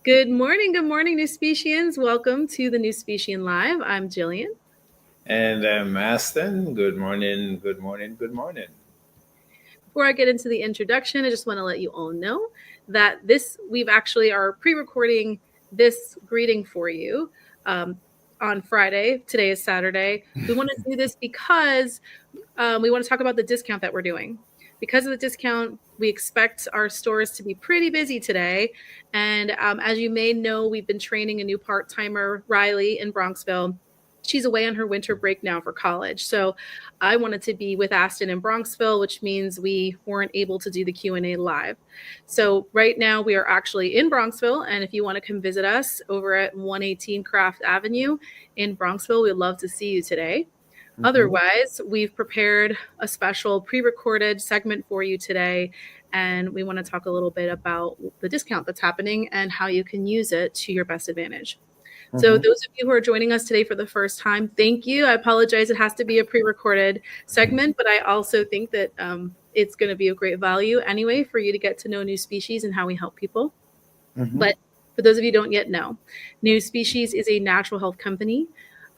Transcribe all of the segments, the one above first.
Good morning, NuSpecians. Welcome to the NuSpecian Live. I'm Jillian. And I'm Aston. Good morning, good morning, good morning. Before I get into the introduction, I just want to let you all know that we've actually are pre-recording this greeting for you on Friday. Today is Saturday. We want to do this because we want to talk about the discount that we're doing. Because of the discount, we expect our stores to be pretty busy today. And as you may know, we've been training a new part-timer, Riley, in Bronxville. She's away on her winter break now for college. So I wanted to be with Aston in Bronxville, which means we weren't able to do the Q&A live. So right now we are actually in Bronxville. And if you want to come visit us over at 118 Craft Avenue in Bronxville, we'd love to see you today. Mm-hmm. Otherwise, we've prepared a special pre-recorded segment for you today, and we want to talk a little bit about the discount that's happening and how you can use it to your best advantage. Mm-hmm. So those of you who are joining us today for the first time, thank you. I apologize. It has to be a pre-recorded segment, but I also think that it's going to be of great value anyway for you to get to know NuSpecies and how we help people. Mm-hmm. But for those of you who don't yet know, NuSpecies is a natural health company.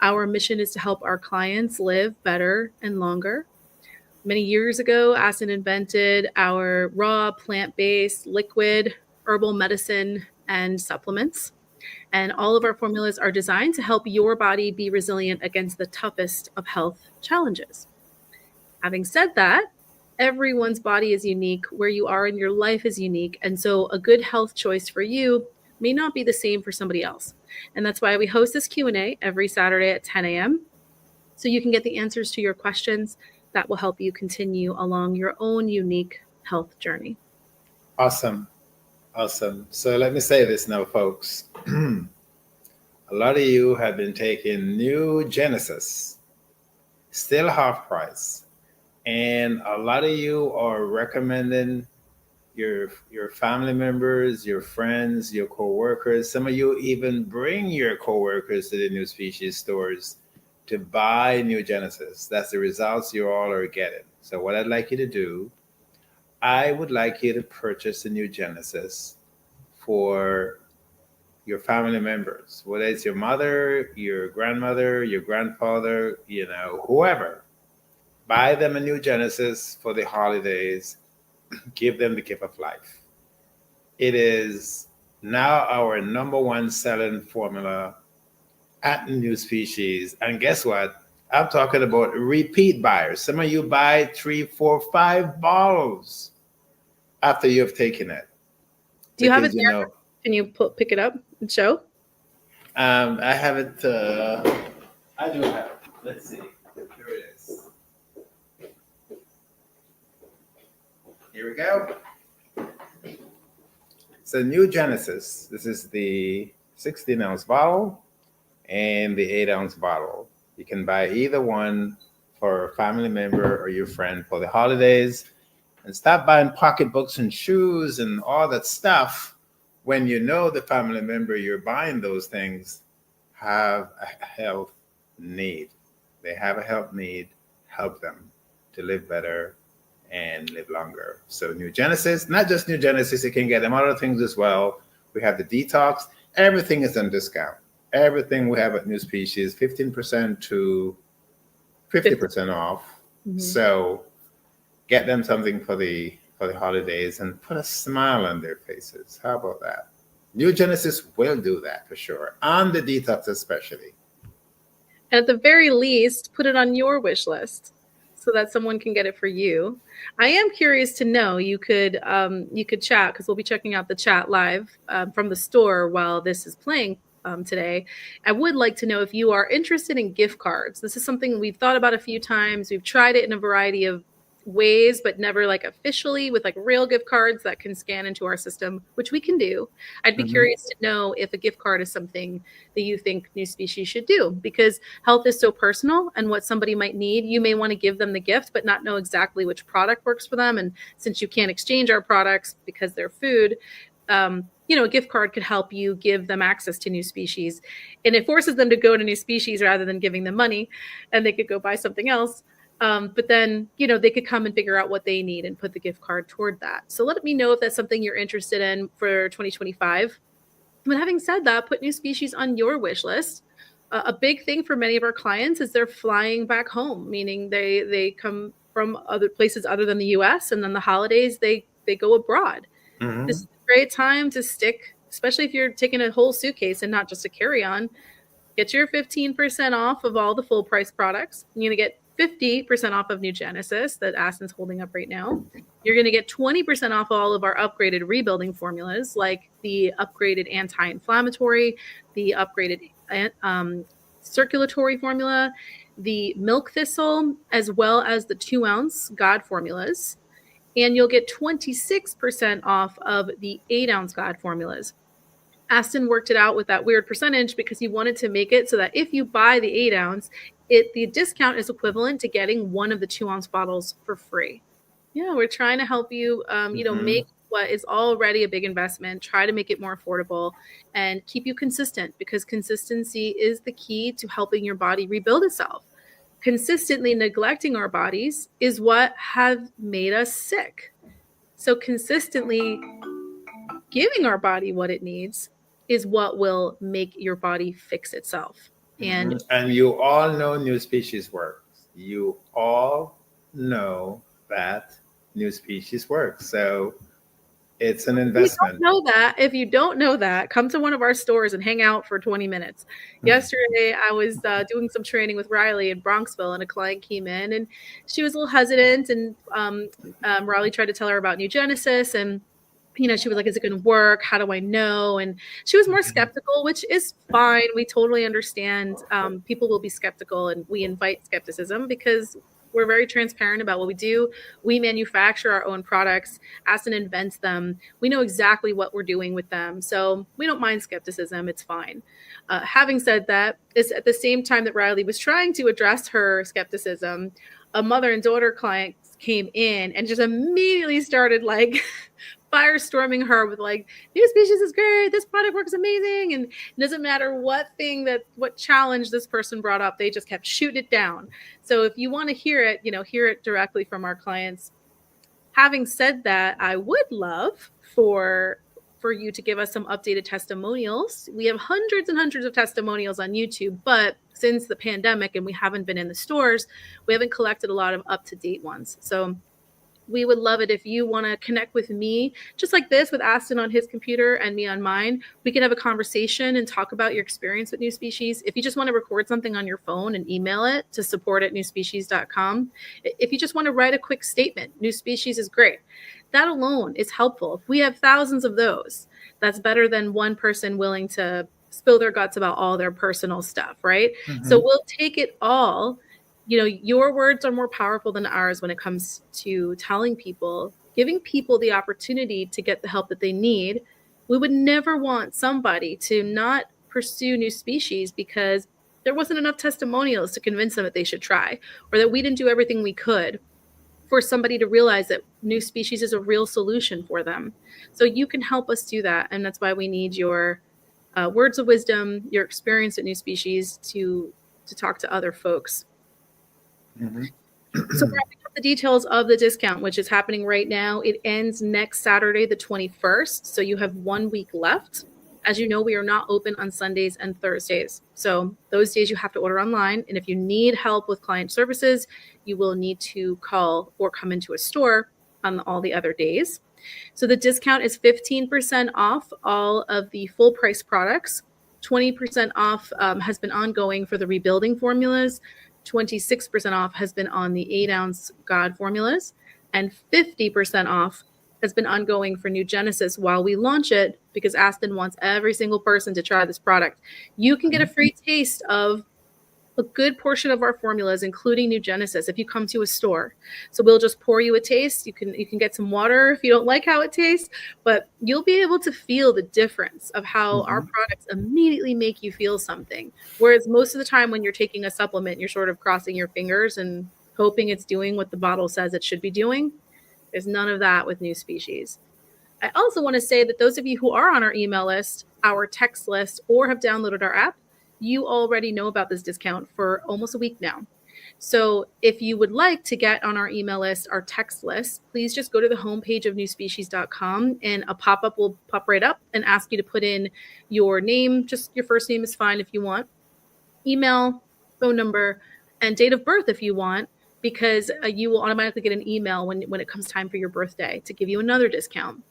Our mission is to help our clients live better and longer. Many years ago, Aston invented our raw, plant-based, liquid, herbal medicine and supplements. And all of our formulas are designed to help your body be resilient against the toughest of health challenges. Having said that, everyone's body is unique. Where you are in your life is unique. And so a good health choice for you may not be the same for somebody else. And that's why we host this Q&A every Saturday at 10 a.m. So you can get the answers to your questions that will help you continue along your own unique health journey. Awesome. So let me say this now, folks. A lot of you have been taking NuGenesis, still half price. And a lot of you are recommending your family members, your friends, your coworkers. Some of you even bring your coworkers to the NuSpecies stores to buy NuGenesis. That's the results you all are getting. So what I'd like you to do, I would like you to purchase the NuGenesis for your family members, whether it's your mother, your grandmother, your grandfather, whoever. Buy them a NuGenesis for the holidays. Give them the gift of life. It is now our number one selling formula at NuSpecies. And guess what? I'm talking about repeat buyers. Some of you buy 3, 4, 5 bottles after you've taken it. Do you have it there? Can you pick it up and show? I have it. I do have it. Let's see. Here it is. Here we go. So NuGenesis. This is the 16-ounce bottle and the 8-ounce bottle. You can buy either one for a family member or your friend for the holidays. And stop buying pocketbooks and shoes and all that stuff when you know the family member you're buying those things have a health need. They have a health need. Help them to live better and live longer. So NuGenesis, not just NuGenesis, you can get them other things as well. We have the detox. Everything is on discount. Everything we have at NuSpecies, 15% to 50% off. Mm-hmm. So get them something for the holidays and put a smile on their faces. How about that? NuGenesis will do that for sure, on the detox especially. And at the very least, put it on your wish list so that someone can get it for you. I am curious to know, you could chat, because we'll be checking out the chat live from the store while this is playing today. I would like to know if you are interested in gift cards. This is something we've thought about a few times. We've tried it in a variety of ways, but never like officially with like real gift cards that can scan into our system, which we can do. I'd be curious to know if a gift card is something that you think NuSpecies should do, because health is so personal, and what somebody might need, you may want to give them the gift, but not know exactly which product works for them. And since you can't exchange our products because they're food, a gift card could help you give them access to NuSpecies, and it forces them to go to NuSpecies rather than giving them money, and they could go buy something else. But then, they could come and figure out what they need and put the gift card toward that. So let me know if that's something you're interested in for 2025. But having said that, put NuSpecies on your wish list. A big thing for many of our clients is they're flying back home, meaning they come from other places other than the US, and then the holidays they go abroad. Mm-hmm. This is a great time to stick, especially if you're taking a whole suitcase and not just a carry-on. Get your 15% off of all the full price products. You're going to get 50% off of NuGenesis that Aston's holding up right now. You're going to get 20% off all of our upgraded rebuilding formulas, like the upgraded anti-inflammatory, the upgraded circulatory formula, the milk thistle, as well as the 2-ounce God formulas. And you'll get 26% off of the 8-ounce God formulas. Aston worked it out with that weird percentage because he wanted to make it so that if you buy the 8-ounce, the discount is equivalent to getting one of the 2-ounce bottles for free. Yeah, we're trying to help you, make what is already a big investment, try to make it more affordable, and keep you consistent, because consistency is the key to helping your body rebuild itself. Consistently neglecting our bodies is what have made us sick. So consistently giving our body what it needs is what will make your body fix itself. And you all know NuSpecies works. You all know that NuSpecies works. So it's an investment. If you don't know that, come to one of our stores and hang out for 20 minutes. Yesterday, I was doing some training with Riley in Bronxville, and a client came in, and she was a little hesitant, and Riley tried to tell her about NuGenesis, and she was like, is it going to work? How do I know? And she was more skeptical, which is fine. We totally understand. People will be skeptical, and we invite skepticism because we're very transparent about what we do. We manufacture our own products. Aston invents them. We know exactly what we're doing with them. So we don't mind skepticism. It's fine. Having said that, is at the same time that Riley was trying to address her skepticism, a mother and daughter client came in and just immediately started like firestorming her with like, NuSpecies is great, this product works amazing, and it doesn't matter what challenge this person brought up, they just kept shooting it down. So if you want to hear it, hear it directly from our clients. Having said that, I would love for you to give us some updated testimonials. We have hundreds and hundreds of testimonials on YouTube, but since the pandemic and we haven't been in the stores, we haven't collected a lot of up-to-date ones. So we would love it if you want to connect with me, just like this, with Aston on his computer and me on mine. We can have a conversation and talk about your experience with NuSpecies. If you just want to record something on your phone and email it to support@nuspecies.com. If you just want to write a quick statement, NuSpecies is great. That alone is helpful. If we have thousands of those, that's better than one person willing to spill their guts about all their personal stuff, right? So we'll take it all. Your words are more powerful than ours when it comes to telling people, giving people the opportunity to get the help that they need. We would never want somebody to not pursue NuSpecies because there wasn't enough testimonials to convince them that they should try, or that we didn't do everything we could for somebody to realize that NuSpecies is a real solution for them. So you can help us do that. And that's why we need your words of wisdom, your experience at NuSpecies to talk to other folks. So wrapping up the details of the discount, which is happening right now, it ends next Saturday, the 21st. So you have 1 week left. As you know, we are not open on Sundays and Thursdays. So those days you have to order online. And if you need help with client services, you will need to call or come into a store on all the other days. So the discount is 15% off all of the full price products. 20% off has been ongoing for the rebuilding formulas. 26% off has been on the 8-ounce God formulas, and 50% off has been ongoing for NuGenesis while we launch it, because Aston wants every single person to try this product. You can get a free taste of a good portion of our formulas, including NuGenesis, if you come to a store. So we'll just pour you a taste. You can get some water if you don't like how it tastes, but you'll be able to feel the difference of how our products immediately make you feel something. Whereas most of the time when you're taking a supplement, you're sort of crossing your fingers and hoping it's doing what the bottle says it should be doing. There's none of that with NuSpecies. I also want to say that those of you who are on our email list, our text list, or have downloaded our app, you already know about this discount for almost a week now. So if you would like to get on our email list, our text list, please just go to the homepage of NuSpecies.com and a pop-up will pop right up and ask you to put in your name. Just your first name is fine if you want. Email, phone number, and date of birth if you want, because you will automatically get an email when it comes time for your birthday to give you another discount.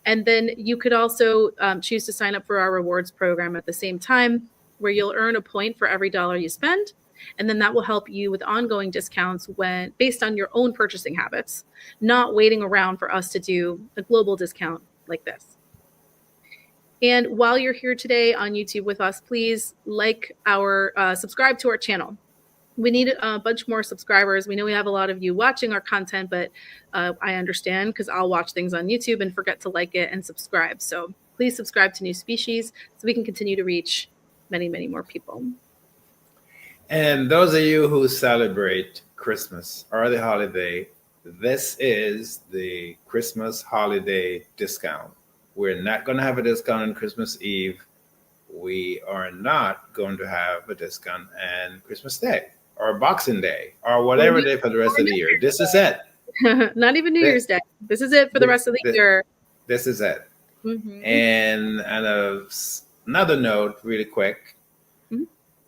And then you could also choose to sign up for our rewards program at the same time, where you'll earn a point for every dollar you spend. And then that will help you with ongoing discounts when based on your own purchasing habits, not waiting around for us to do a global discount like this. And while you're here today on YouTube with us, please subscribe to our channel. We need a bunch more subscribers. We know we have a lot of you watching our content, but I understand because I'll watch things on YouTube and forget to like it and subscribe. So please subscribe to NuSpecies so we can continue to reach many, many more people. And those of you who celebrate Christmas or the holiday, this is the Christmas holiday discount. We're not going to have a discount on Christmas Eve. We are not going to have a discount on Christmas Day or Boxing Day or whatever day for the rest of the year. This is it. Not even New Year's Day. This is it for the rest of the year. This is it. Mm-hmm. And another note, really quick.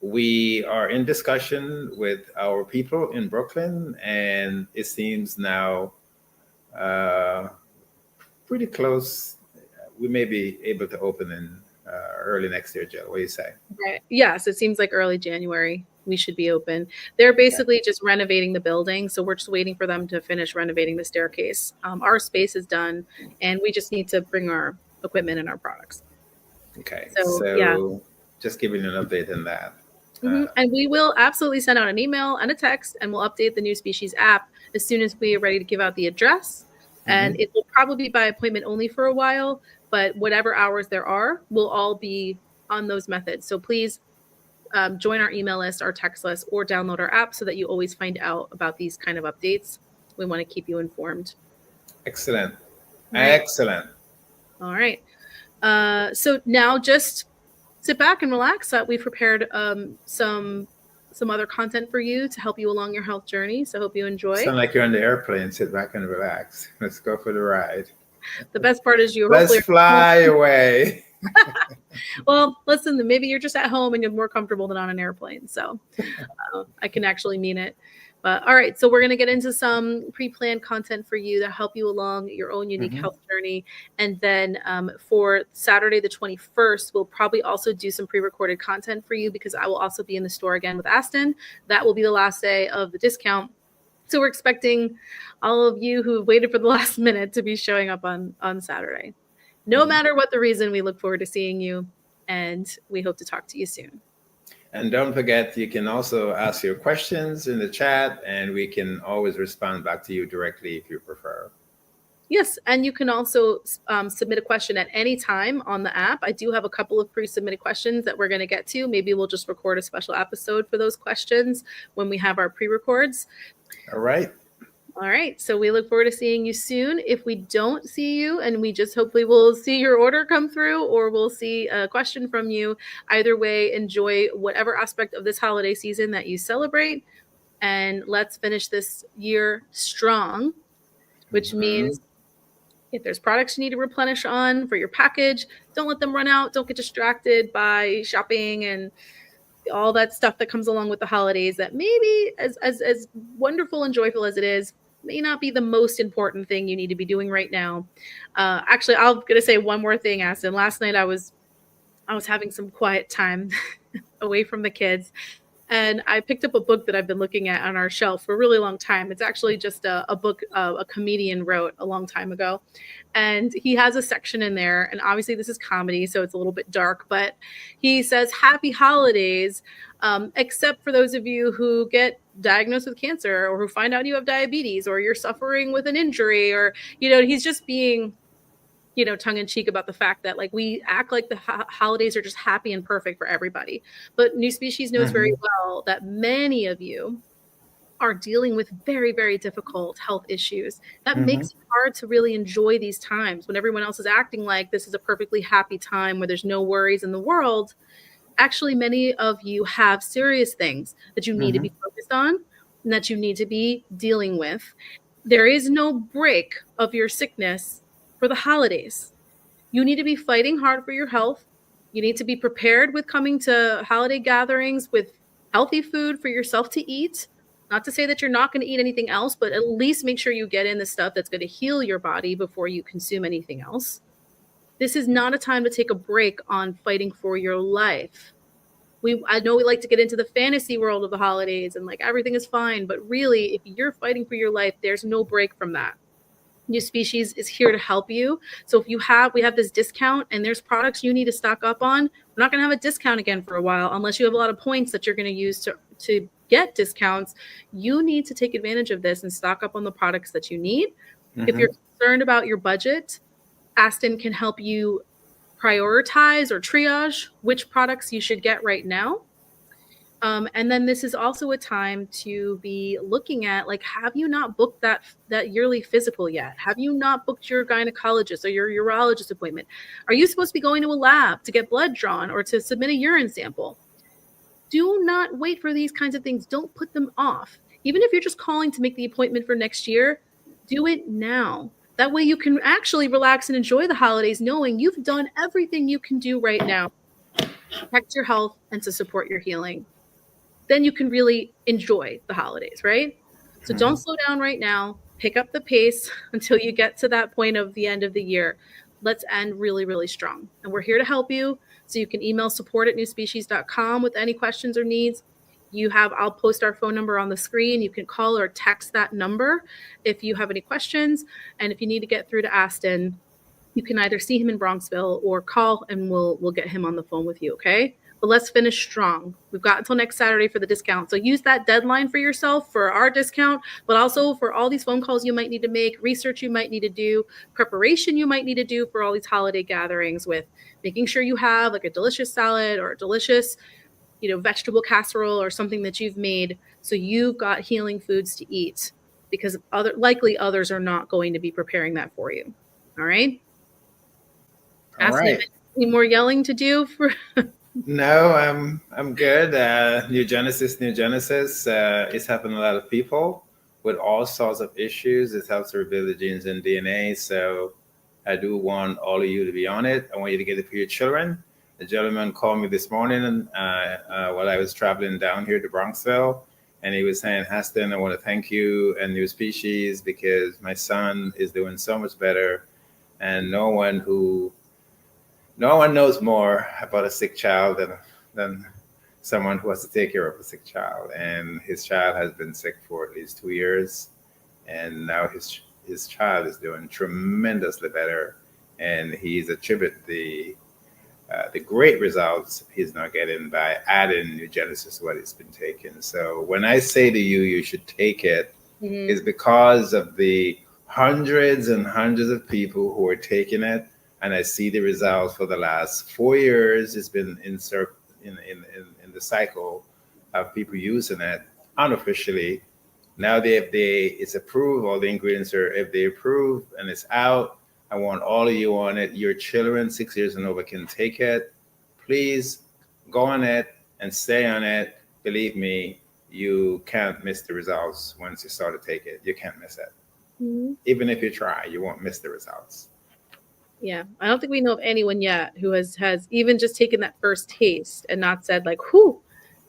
We are in discussion with our people in Brooklyn, and it seems now pretty close. We may be able to open in early next year, Jill. What do you say? Right. Yes, it seems like early January we should be open. They're basically just renovating the building, so we're just waiting for them to finish renovating the staircase. Our space is done, and we just need to bring our equipment and our products. Okay. So just giving you an update on that. And we will absolutely send out an email and a text, and we'll update the NuSpecies app as soon as we are ready to give out the address. And it will probably be by appointment only for a while, but whatever hours there are, we'll all be on those methods. So please join our email list, our text list, or download our app so that you always find out about these kind of updates. We want to keep you informed. Excellent. Excellent. All right. So now just sit back and relax. We've prepared some other content for you to help you along your health journey. So I hope you enjoy. Sound like you're on the airplane. Sit back and relax. Let's go for the ride. The best part is Let's fly away. Well, listen, maybe you're just at home and you're more comfortable than on an airplane. So I can actually mean it. But all right, so we're going to get into some pre-planned content for you to help you along your own unique health journey. And then for Saturday the 21st, we'll probably also do some pre-recorded content for you because I will also be in the store again with Aston. That will be the last day of the discount. So we're expecting all of you who have waited for the last minute to be showing up on Saturday. No matter what the reason, we look forward to seeing you, and we hope to talk to you soon. And don't forget, you can also ask your questions in the chat, and we can always respond back to you directly if you prefer. Yes, and you can also submit a question at any time on the app. I do have a couple of pre-submitted questions that we're going to get to. Maybe we'll just record a special episode for those questions when we have our pre-records. All right. All right. So we look forward to seeing you soon. If we don't see you, and we just hopefully will see your order come through, or we'll see a question from you, either way, enjoy whatever aspect of this holiday season that you celebrate. And let's finish this year strong, which means if there's products you need to replenish on for your package, don't let them run out. Don't get distracted by shopping and all that stuff that comes along with the holidays that maybe as wonderful and joyful as it is, may not be the most important thing you need to be doing right now. Actually, I'm going to say one more thing, Aston. Last night I was having some quiet time away from the kids, and I picked up a book that I've been looking at on our shelf for a really long time. It's actually just a book a comedian wrote a long time ago. And he has a section in there, and obviously this is comedy, so it's a little bit dark, but he says, happy holidays, except for those of you who get diagnosed with cancer or who find out you have diabetes or you're suffering with an injury, or, he's just being, tongue in cheek about the fact that like we act like the holidays are just happy and perfect for everybody. But NuSpecies knows very well that many of you are dealing with very, very difficult health issues. That makes it hard to really enjoy these times when everyone else is acting like this is a perfectly happy time where there's no worries in the world. Actually, many of you have serious things that you need to be focused on, and that you need to be dealing with. There is no break of your sickness for the holidays. You need to be fighting hard for your health. You need to be prepared with coming to holiday gatherings with healthy food for yourself to eat. Not to say that you're not going to eat anything else, but at least make sure you get in the stuff that's going to heal your body before you consume anything else. This is not a time to take a break on fighting for your life. I know we like to get into the fantasy world of the holidays and like everything is fine, but really, if you're fighting for your life, there's no break from that. NuSpecies is here to help you. So if we have this discount and there's products you need to stock up on, we're not going to have a discount again for a while unless you have a lot of points that you're going to use to get discounts. You need to take advantage of this and stock up on the products that you need. Mm-hmm. If you're concerned about your budget, Aston can help you prioritize or triage which products you should get right now. And then this is also a time to be looking at, like, have you not booked that yearly physical yet? Have you not booked your gynecologist or your urologist appointment? Are you supposed to be going to a lab to get blood drawn or to submit a urine sample? Do not wait for these kinds of things. Don't put them off. Even if you're just calling to make the appointment for next year, do it now. That way you can actually relax and enjoy the holidays knowing you've done everything you can do right now to protect your health and to support your healing. Then you can really enjoy the holidays, right? So don't slow down right now. Pick up the pace until you get to that point of the end of the year. Let's end really, really strong. And we're here to help you. So you can email support@nuspecies.com with any questions or needs. I'll post our phone number on the screen. You can call or text that number if you have any questions. And if you need to get through to Aston, you can either see him in Bronxville or call and we'll get him on the phone with you, okay? But let's finish strong. We've got until next Saturday for the discount. So use that deadline for yourself for our discount, but also for all these phone calls you might need to make, research you might need to do, preparation you might need to do for all these holiday gatherings, with making sure you have like a delicious salad or a delicious, vegetable casserole or something that you've made, so you've got healing foods to eat, because likely others are not going to be preparing that for you. All right? All right. Any more yelling to do for... No, I'm good. New Genesis is helping a lot of people with all sorts of issues. It helps to rebuild the genes and DNA. So I do want all of you to be on it. I want you to get it for your children. A gentleman called me this morning while I was traveling down here to Bronxville, and he was saying, Aston, I want to thank you and NuSpecies because my son is doing so much better, and no one knows more about a sick child than someone who has to take care of a sick child. And his child has been sick for at least 2 years, and now his child is doing tremendously better, and he's attributed the great results he's now getting by adding New Genesis to what he's been taking. So when I say to you, you should take it, is because of the hundreds and hundreds of people who are taking it. And I see the results for the last 4 years. It's been in the cycle of people using it unofficially. Now the FDA is approved, all the ingredients are FDA approved, and it's out. I want all of you on it. Your children 6 years and over can take it. Please go on it and stay on it. Believe me, you can't miss the results once you start to take it. You can't miss it. Even if you try, you won't miss the results. Yeah, I don't think we know of anyone yet who has even just taken that first taste and not said like, "Whew,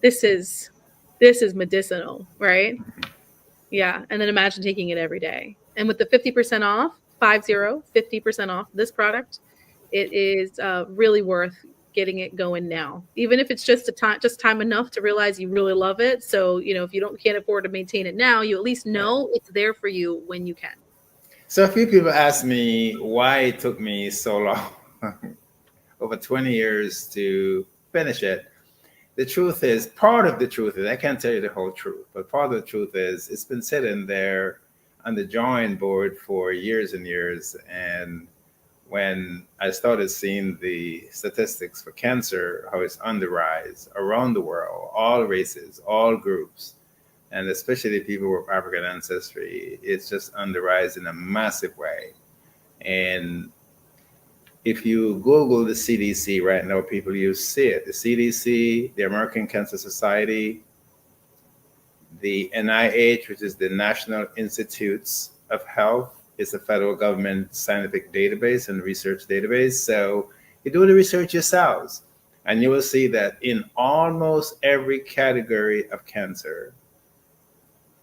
this is medicinal," right? Yeah, and then imagine taking it every day. And with the 50% off, 50% off this product, it is really worth getting it going now. Even if it's just time enough to realize you really love it. So, if you can't afford to maintain it now, you at least know it's there for you when you can. So a few people ask me why it took me so long, over 20 years to finish it. Part of the truth is, I can't tell you the whole truth, but part of the truth is it's been sitting there on the drawing board for years and years. And when I started seeing the statistics for cancer, how it's on the rise around the world, all races, all groups, and especially people with African ancestry, it's just on the rise in a massive way. And if you Google the CDC right now, people, you see it. The CDC, the American Cancer Society, The NIH, which is the National Institutes of Health, is a federal government scientific database and research database. So you do the research yourselves, and you will see that in almost every category of cancer,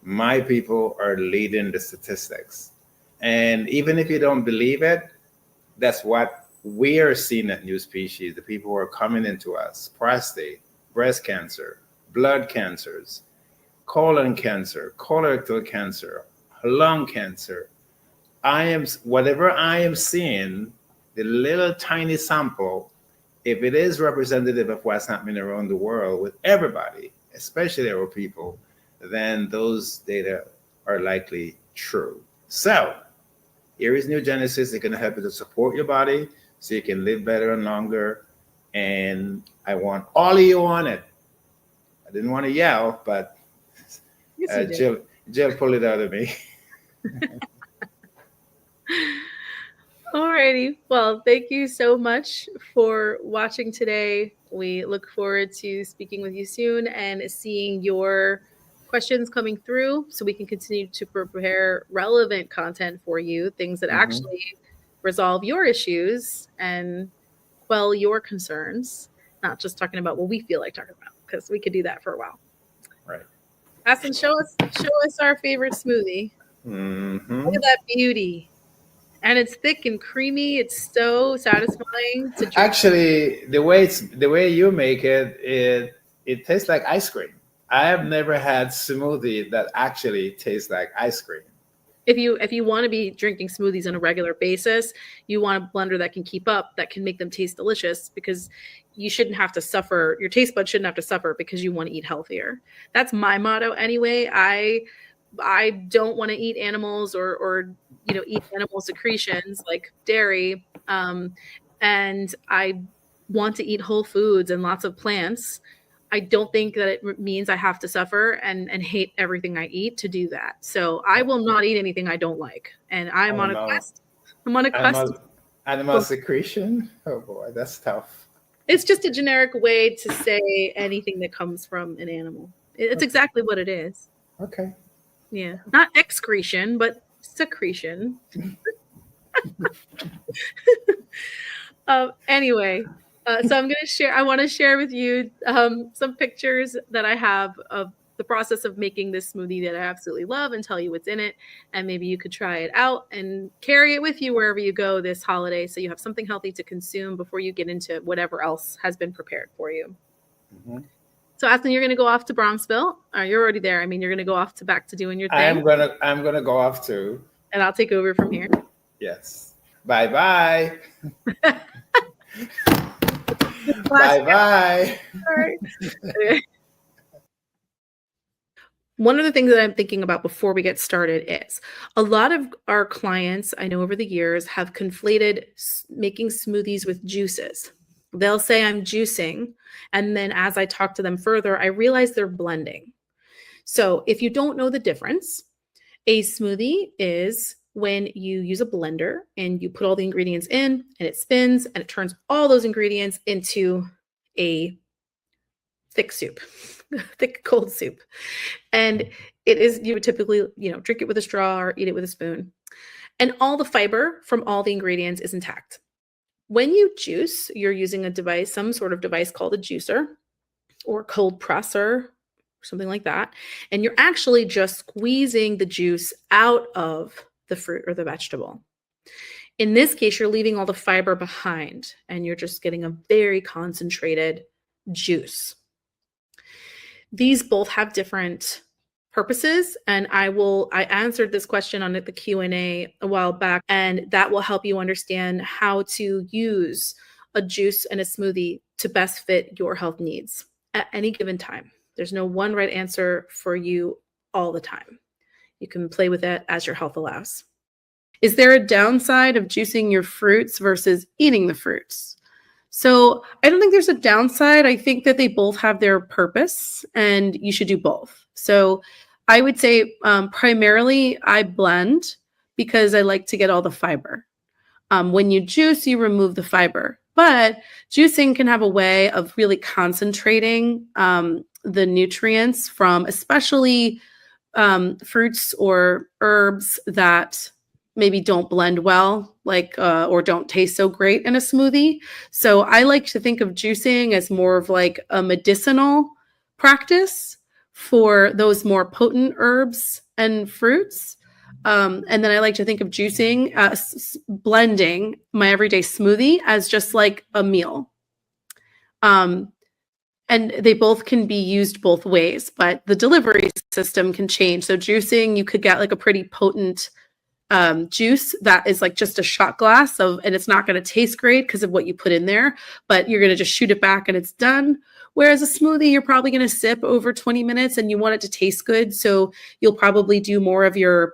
my people are leading the statistics. And even if you don't believe it, that's what we are seeing at NuSpecies. The people who are coming into us: prostate, breast cancer, blood cancers, colon cancer, colorectal cancer, lung cancer. Whatever I am seeing, the little tiny sample, if it is representative of what's happening around the world with everybody, especially our people, then those data are likely true. So here is NuGenesis. They're going to help you to support your body so you can live better and longer. And I want all of you on it. I didn't want to yell, but Yes, you Jill pulled it out of me. Alrighty. Well, thank you so much for watching today. We look forward to speaking with you soon and seeing your questions coming through so we can continue to prepare relevant content for you, things that actually resolve your issues and quell your concerns, not just talking about what we feel like talking about, because we could do that for a while. Right. Aston, show us our favorite smoothie. Look at that beauty. And it's thick and creamy. It's so satisfying to drink. Actually, the way you make it, it tastes like ice cream. I have never had smoothie that actually tastes like ice cream. If you want to be drinking smoothies on a regular basis, you want a blender that can keep up, that can make them taste delicious, because you shouldn't have to suffer. Your taste buds shouldn't have to suffer because you want to eat healthier. That's my motto anyway. I don't want to eat animals or eat animal secretions like dairy. And I want to eat whole foods and lots of plants. I don't think that it means I have to suffer and hate everything I eat to do that. So I will not eat anything I don't like. And I'm on a quest. I'm on a quest. Animal secretion? Oh boy, that's tough. It's just a generic way to say anything that comes from an animal. It's exactly what it is. Okay. Yeah. Not excretion, but secretion. Anyway. So I'm going to share. I want to share with you some pictures that I have of the process of making this smoothie that I absolutely love, and tell you what's in it. And maybe you could try it out and carry it with you wherever you go this holiday, so you have something healthy to consume before you get into whatever else has been prepared for you. So Aston, you're going to go off to Bronxville. You're already there. I mean, you're going to go off to back to doing your thing. I'm gonna go off too. And I'll take over from here. Yes. Bye. Bye. One of the things that I'm thinking about before we get started is a lot of our clients, I know over the years, have conflated making smoothies with juices. They'll say I'm juicing, and then as I talk to them further, I realize they're blending. So if you don't know the difference, a smoothie is when you use a blender and you put all the ingredients in and it spins and it turns all those ingredients into a thick soup, thick cold soup. And it is, you would typically, drink it with a straw or eat it with a spoon. And all the fiber from all the ingredients is intact. When you juice, you're using a device, some sort of device called a juicer or cold presser, something like that. And you're actually just squeezing the juice out of the fruit or the vegetable. In this case, you're leaving all the fiber behind and you're just getting a very concentrated juice. These both have different purposes, and I answered this question on the Q&A a while back, and that will help you understand how to use a juice and a smoothie to best fit your health needs at any given time. There's no one right answer for you all the time. You can play with it as your health allows. Is there a downside of juicing your fruits versus eating the fruits? So I don't think there's a downside. I think that they both have their purpose and you should do both. So I would say primarily I blend because I like to get all the fiber. When you juice, you remove the fiber, but juicing can have a way of really concentrating the nutrients from especially fruits or herbs that maybe don't blend well, like or don't taste so great in a smoothie. So I like to think of juicing as more of like a medicinal practice for those more potent herbs and fruits. And then I like to think of juicing, blending my everyday smoothie as just like a meal. And they both can be used both ways, but the delivery system can change. So juicing, you could get like a pretty potent juice that is like just a shot glass of, and it's not going to taste great because of what you put in there, but you're going to just shoot it back and it's done. Whereas a smoothie, you're probably going to sip over 20 minutes and you want it to taste good. So you'll probably do more of your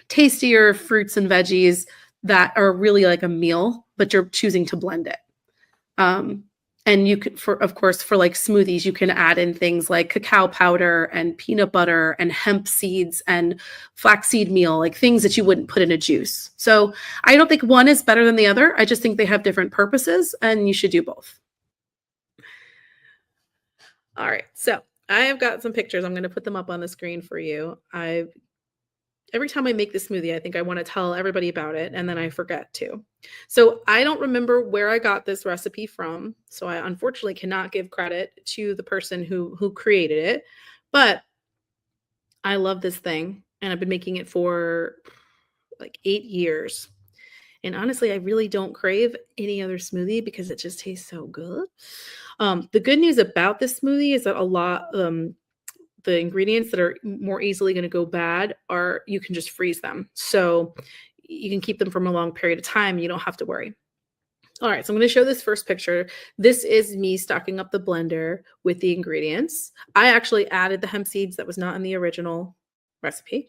tastier fruits and veggies that are really like a meal, but you're choosing to blend it. And you could, of course, for like smoothies, you can add in things like cacao powder and peanut butter and hemp seeds and flaxseed meal, like things that you wouldn't put in a juice. So I don't think one is better than the other. I just think they have different purposes and you should do both. All right. So I have got some pictures. I'm going to put them up on the screen for you. Every time I make this smoothie, I think I want to tell everybody about it, and then I forget to. So I don't remember where I got this recipe from, so I unfortunately cannot give credit to the person who created it, but I love this thing, and I've been making it for like 8 years. And honestly, I really don't crave any other smoothie because it just tastes so good. The good news about this smoothie is that a lot the ingredients that are more easily going to go bad are you can just freeze them. So you can keep them from a long period of time. You don't have to worry. All right, so I'm going to show this first picture. This is me stocking up the blender with the ingredients. I actually added the hemp seeds that was not in the original recipe.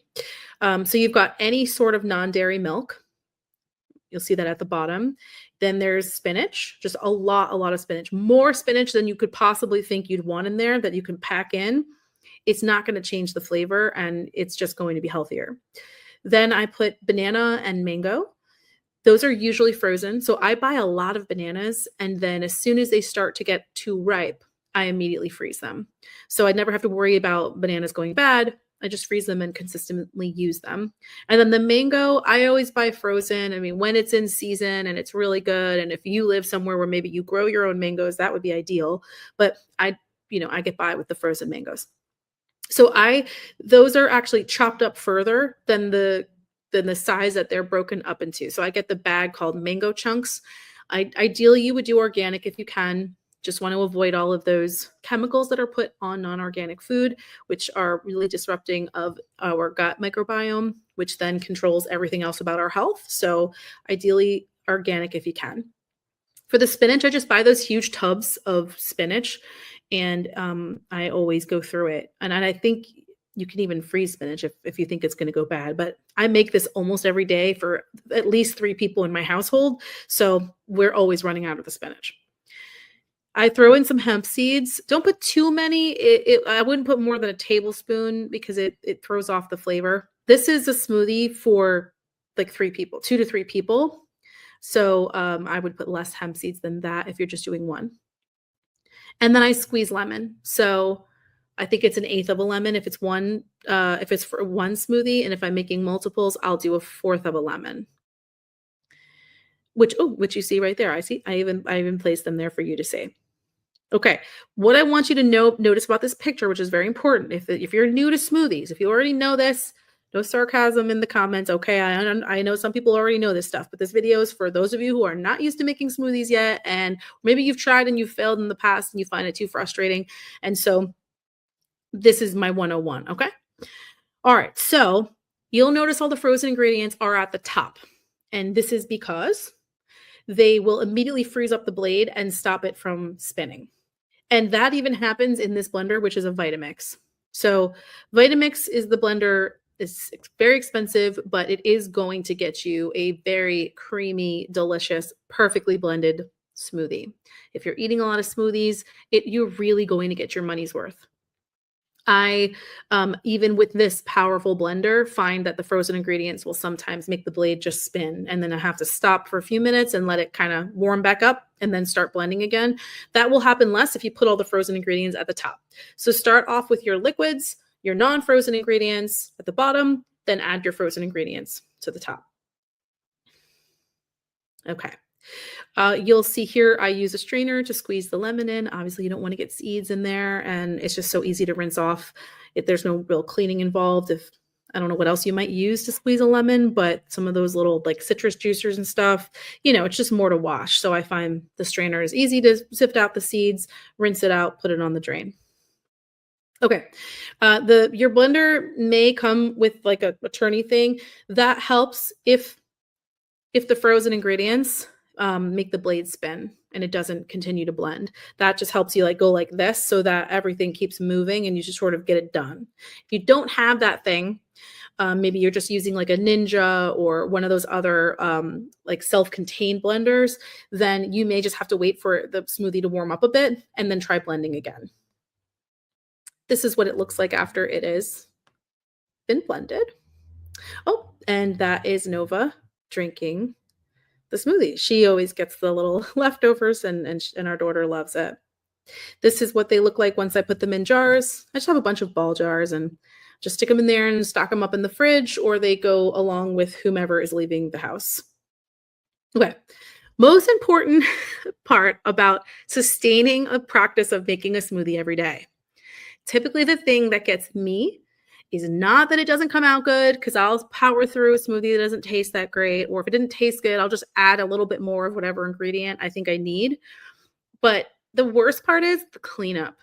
So you've got any sort of non-dairy milk. You'll see that at the bottom. Then there's spinach, just a lot of spinach, more spinach than you could possibly think you'd want in there that you can pack in. It's not going to change the flavor and it's just going to be healthier. Then I put banana and mango. Those are usually frozen. So I buy a lot of bananas and then as soon as they start to get too ripe, I immediately freeze them. So I never have to worry about bananas going bad. I just freeze them and consistently use them. And then the mango, I always buy frozen. I mean, when it's in season and it's really good. And if you live somewhere where maybe you grow your own mangoes, that would be ideal. But I get by with the frozen mangoes. So those are actually chopped up further than the size that they're broken up into. So I get the bag called mango chunks. Ideally, you would do organic if you can. Just want to avoid all of those chemicals that are put on non-organic food, which are really disrupting of our gut microbiome, which then controls everything else about our health. So ideally, organic if you can. For the spinach, I just buy those huge tubs of spinach and I always go through it. And I think you can even freeze spinach if you think it's going to go bad. But I make this almost every day for at least 3 people in my household. So we're always running out of the spinach. I throw in some hemp seeds. Don't put too many. I wouldn't put more than a tablespoon because it throws off the flavor. This is a smoothie for like 3 people, 2 to 3 people. So I would put less hemp seeds than that if you're just doing one. And then I squeeze lemon. So I think it's 1/8 of a lemon if it's for one smoothie. And if I'm making multiples, I'll do 1/4 of a lemon. Which you see right there. I even placed them there for you to see. Okay, what I want you to notice about this picture, which is very important, if you're new to smoothies, if you already know this, no sarcasm in the comments. Okay, I know some people already know this stuff, but this video is for those of you who are not used to making smoothies yet, and maybe you've tried and you've failed in the past and you find it too frustrating. And so this is my 101, okay? All right, so you'll notice all the frozen ingredients are at the top. And this is because they will immediately freeze up the blade and stop it from spinning. And that even happens in this blender, which is a Vitamix. So Vitamix is the blender. It's very expensive, but it is going to get you a very creamy, delicious, perfectly blended smoothie. If you're eating a lot of smoothies, you're really going to get your money's worth. I, even with this powerful blender, find that the frozen ingredients will sometimes make the blade just spin, and then I have to stop for a few minutes and let it kind of warm back up and then start blending again. That will happen less if you put all the frozen ingredients at the top. So start off with your liquids, your non-frozen ingredients at the bottom, then add your frozen ingredients to the top. Okay. You'll see here I use a strainer to squeeze the lemon in. Obviously, you don't want to get seeds in there, and it's just so easy to rinse off if there's no real cleaning involved. If I don't know what else you might use to squeeze a lemon, but some of those little like citrus juicers and stuff, it's just more to wash. So I find the strainer is easy to sift out the seeds, rinse it out, put it on the drain. Okay. Your blender may come with like a turny thing. That helps if the frozen ingredients make the blade spin and it doesn't continue to blend. That just helps you like go like this so that everything keeps moving and you just sort of get it done. If you don't have that thing, maybe you're just using like a Ninja or one of those other like self-contained blenders, then you may just have to wait for the smoothie to warm up a bit and then try blending again. This is what it looks like after it is been blended. Oh, and that is Nova drinking the smoothie. She always gets the little leftovers, and our daughter loves it. This is what they look like once I put them in jars. I just have a bunch of ball jars and just stick them in there and stock them up in the fridge, or they go along with whomever is leaving the house. Okay. Most important part about sustaining a practice of making a smoothie every day. Typically the thing that gets me is not that it doesn't come out good, because I'll power through a smoothie that doesn't taste that great, or if it didn't taste good, I'll just add a little bit more of whatever ingredient I think I need. But the worst part is the cleanup.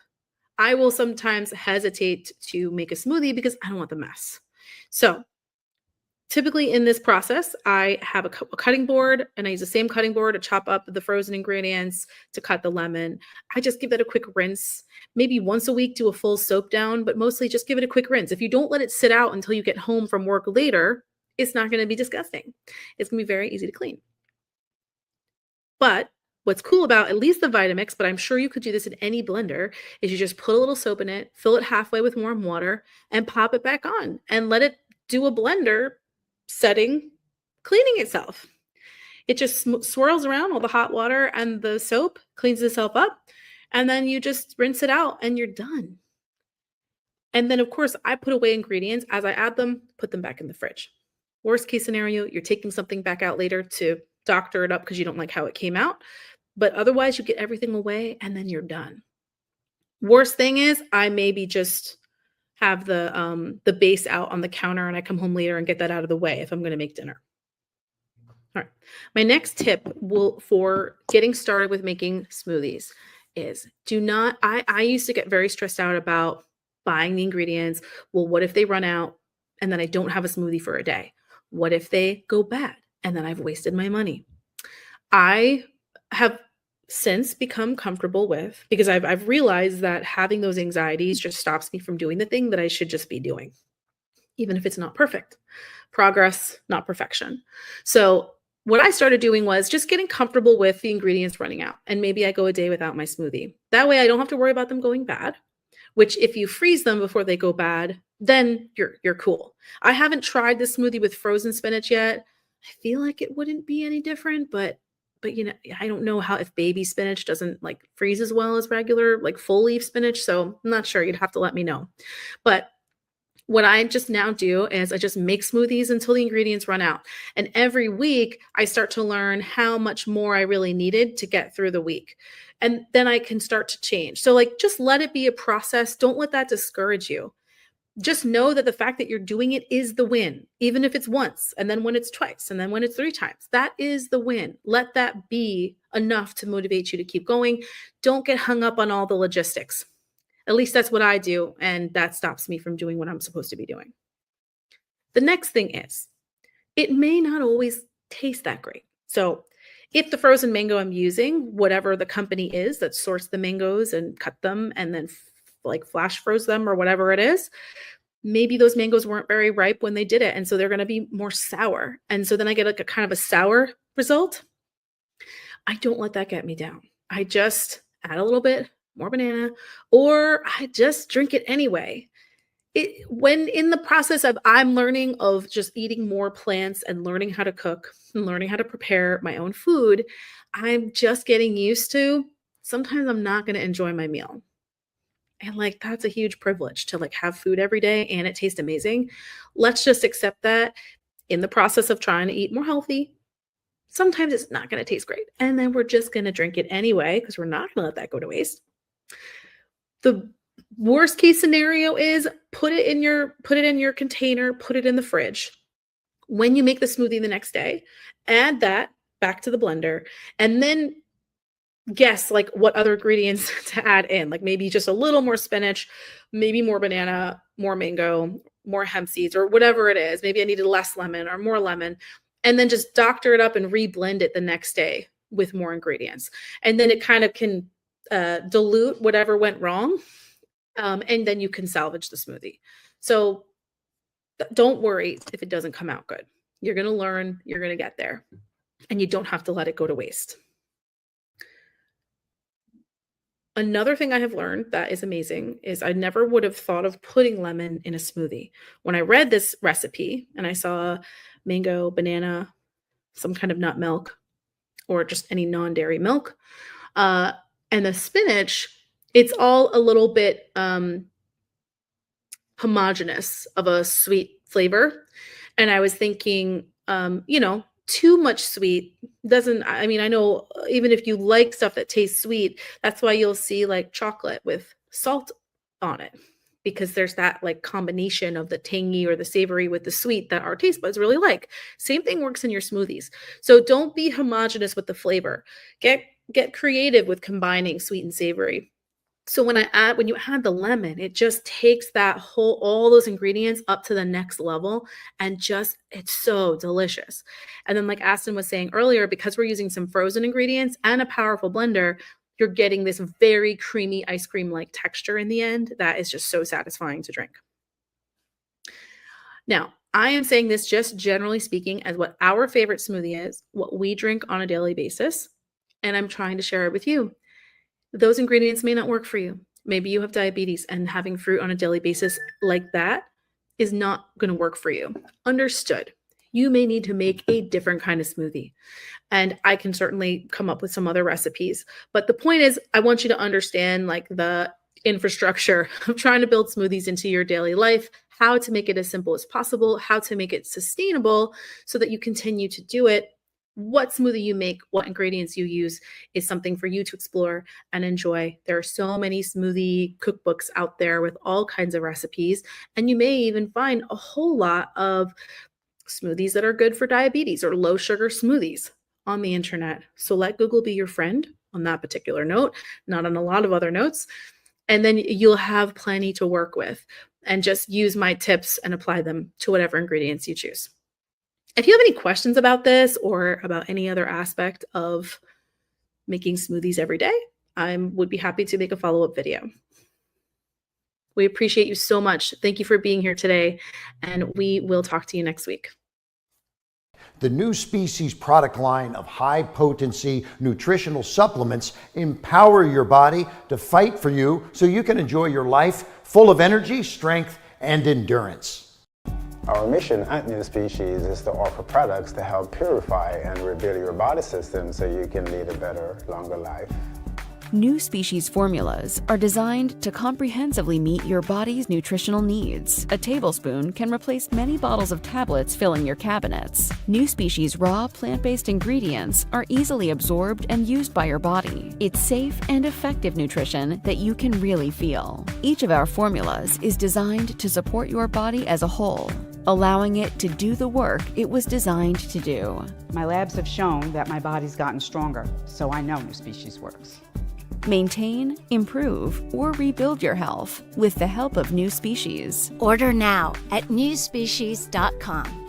I will sometimes hesitate to make a smoothie because I don't want the mess. So typically in this process, I have a cutting board, and I use the same cutting board to chop up the frozen ingredients, to cut the lemon. I just give it a quick rinse. Maybe once a week, do a full soap down, but mostly just give it a quick rinse. If you don't let it sit out until you get home from work later, it's not going to be disgusting. It's going to be very easy to clean. But what's cool about at least the Vitamix, but I'm sure you could do this in any blender, is you just put a little soap in it, fill it halfway with warm water, and pop it back on and let it do a blender setting cleaning itself. It just swirls around all the hot water, and the soap cleans itself up, and then you just rinse it out and you're done. And then of course I put away ingredients as I add them, put them back in the fridge. Worst case scenario, you're taking something back out later to doctor it up because you don't like how it came out, but otherwise you get everything away and then you're done. Worst thing is I maybe just have the base out on the counter and I come home later and get that out of the way if I'm going to make dinner. All right. My next tip for getting started with making smoothies is I used to get very stressed out about buying the ingredients. Well, what if they run out and then I don't have a smoothie for a day? What if they go bad and then I've wasted my money? I have since become comfortable with, because I've realized that having those anxieties just stops me from doing the thing that I should just be doing, even if it's not perfect. Progress, not perfection. So what I started doing was just getting comfortable with the ingredients running out, and maybe I go a day without my smoothie. That way I don't have to worry about them going bad, which if you freeze them before they go bad, then you're cool. I haven't tried this smoothie with frozen spinach yet. I feel like it wouldn't be any different, but I don't know if baby spinach doesn't like freeze as well as regular like full leaf spinach. So I'm not sure. You'd have to let me know. But what I just now do is I just make smoothies until the ingredients run out. And every week I start to learn how much more I really needed to get through the week. And then I can start to change. So just let it be a process. Don't let that discourage you. Just know that the fact that you're doing it is the win, even if it's once, and then when it's twice, and then when it's 3 times. That is the win. Let that be enough to motivate you to keep going. Don't get hung up on all the logistics. At least that's what I do, and that stops me from doing what I'm supposed to be doing. The next thing is, it may not always taste that great. So if the frozen mango I'm using, whatever the company is that sourced the mangoes and cut them and then flash froze them or whatever it is, maybe those mangoes weren't very ripe when they did it. And so they're going to be more sour. And so then I get a kind of a sour result. I don't let that get me down. I just add a little bit more banana, or I just drink it anyway. when in the process of I'm learning of just eating more plants and learning how to cook and learning how to prepare my own food, I'm just getting used to sometimes I'm not going to enjoy my meal. And like that's a huge privilege to like have food every day and it tastes amazing. Let's just accept that in the process of trying to eat more healthy, sometimes it's not going to taste great. And then we're just going to drink it anyway because we're not going to let that go to waste. The worst case scenario is put it in your container, put it in the fridge. When you make the smoothie the next day, add that back to the blender and then guess like what other ingredients to add in, like maybe just a little more spinach, maybe more banana, more mango, more hemp seeds or whatever it is. Maybe I needed less lemon or more lemon, and then just doctor it up and reblend it the next day with more ingredients. And then it kind of can dilute whatever went wrong. And then you can salvage the smoothie. So don't worry if it doesn't come out good. You're going to learn, you're going to get there, and you don't have to let it go to waste. Another thing I have learned that is amazing is I never would have thought of putting lemon in a smoothie. When I read this recipe and I saw mango, banana, some kind of nut milk, or just any non-dairy milk, and the spinach, it's all a little bit homogenous of a sweet flavor. And I was thinking, too much sweet doesn't, I mean, I know even if you like stuff that tastes sweet, that's why you'll see like chocolate with salt on it, because there's that like combination of the tangy or the savory with the sweet that our taste buds really like. Same thing works in your smoothies. So don't be homogenous with the flavor. Get creative with combining sweet and savory. So when you add the lemon, it just takes all those ingredients up to the next level, and it's so delicious. And then like Aston was saying earlier, because we're using some frozen ingredients and a powerful blender, you're getting this very creamy ice cream-like texture in the end that is just so satisfying to drink. Now, I am saying this just generally speaking as what our favorite smoothie is, what we drink on a daily basis, and I'm trying to share it with you. Those ingredients may not work for you. Maybe you have diabetes and having fruit on a daily basis like that is not going to work for you. Understood. You may need to make a different kind of smoothie. And I can certainly come up with some other recipes. But the point is, I want you to understand like the infrastructure of trying to build smoothies into your daily life, how to make it as simple as possible, how to make it sustainable so that you continue to do it. What smoothie you make, what ingredients you use is something for you to explore and enjoy. There are so many smoothie cookbooks out there with all kinds of recipes, and you may even find a whole lot of smoothies that are good for diabetes or low sugar smoothies on the internet. So let Google be your friend on that particular note, not on a lot of other notes, and then you'll have plenty to work with, and just use my tips and apply them to whatever ingredients you choose. If you have any questions about this or about any other aspect of making smoothies every day, I would be happy to make a follow-up video. We appreciate you so much. Thank you for being here today, and we will talk to you next week. The NuSpecies product line of high-potency nutritional supplements empower your body to fight for you so you can enjoy your life full of energy, strength, and endurance. Our mission at NuSpecies is to offer products to help purify and rebuild your body system so you can lead a better, longer life. NuSpecies formulas are designed to comprehensively meet your body's nutritional needs. A tablespoon can replace many bottles of tablets filling your cabinets. NuSpecies raw plant-based ingredients are easily absorbed and used by your body. It's safe and effective nutrition that you can really feel. Each of our formulas is designed to support your body as a whole, allowing it to do the work it was designed to do. My labs have shown that my body's gotten stronger, so I know NuSpecies works. Maintain, improve, or rebuild your health with the help of NuSpecies. Order now at NuSpecies.com.